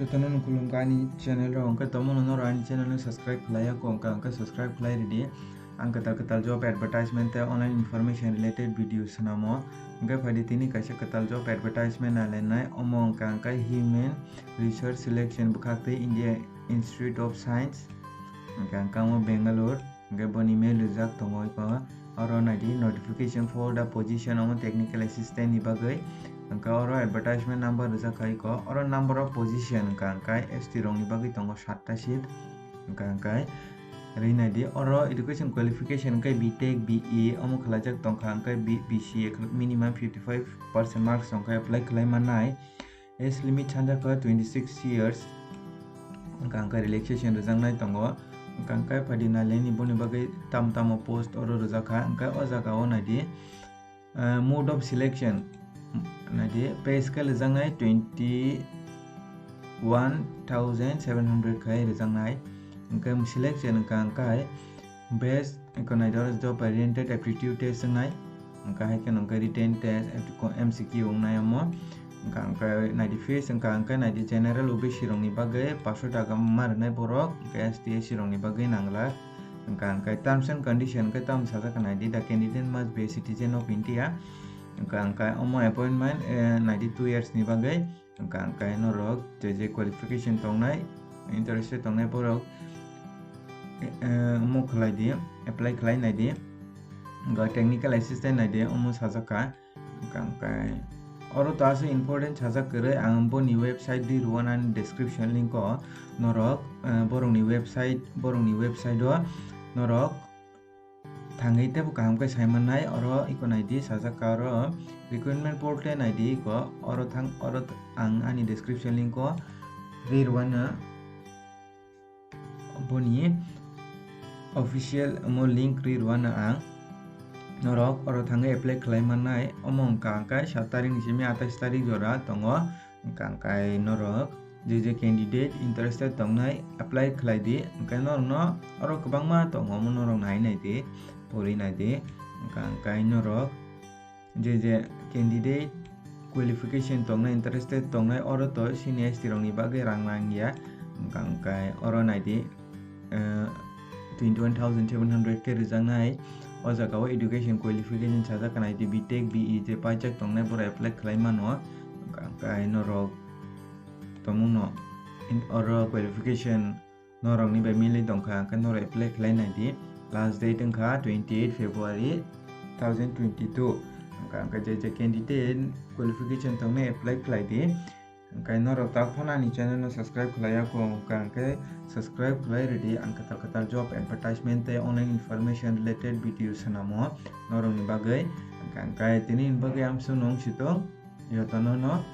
Yotono kulum kani channel ro angka tomo no rani channel ni subscribe khlaya ko angka subscribe khlai ready angka ketal job advertisement te online information related videos namo angka phadi tini kaisa ketal job advertisement alenai omo angka human research selection bukhakte India Institute of Science angka mo Bangalore angka boni mail rijak tongoi ko oro nadi notification for the position of technical assistant ni bagai angka oro advertisement number rijak kai ko oro number of position angka ST rong ni bagai tongo 7ta seat angka rina di oro education qualification kai BTech BE omo khalajak tongkha angka BCA minimum 55% marks tongkha apply khlai manai age limit chanja ka 26 years angka relaxation rijak nai tongo angka phadi naleni boni bagai tam post oro rijak ha angka o jaga o nadi mode of selection nadi pay scale jangai 21,700 kai jangai angka selection angka best economic job oriented aptitude test jangai angka angka written test MCQ ngai amo angka nadi fees angka nadi general OBC rong ni bagai 500 taka marnai borok angka ST rong ni bagai nangla angka terms and condition ka tam saja nadi the candidate must be a citizen of India angka omo appointment 92 years ni bagai angka norok je qualification tongnai interested tongnai borok omo khlai di apply khlai nai di angka technical assistant nai di omo sajaka angka oro tasu important sajak kere ang boni website di ruanan description link ko norok borong ni website do norok thangai te kaham kai simon nai oro ikon id sajak oro recruitment portal id ko oro ang ani description link ko rirwana boni official mo link rirwana ang norok oro thangai apply khlai manai omong kangkai 7 tarik nisimi 28 tarik jora tongo kangkai norok je candidate interested tongnai apply khlai di angkai norno oro kwbangma tongo norok nai di pori nai di angkai norok je candidate qualification tongnai interested tongnai oro to senior ST rong ni bagai rang ya angkai oro nai di 21,700 ke rijang nai o jaga o education qualification saja kanai di BTech BE je pajak tongnai bora apply khlai mano angkai norok tomuno oro qualification norok ni bai mili tongkha angkai norok apply khlai nai di last date angka 28 February 2022 angka je candidate qualification tongnai apply khlai di angkai norok tak phona ni channel no subscribe khlaya ko angkai subscribe khlai ready angka tal job advertisement te online information related videos sanamo norok ni bagai angkai tini bagai amsu nong sitong yotono no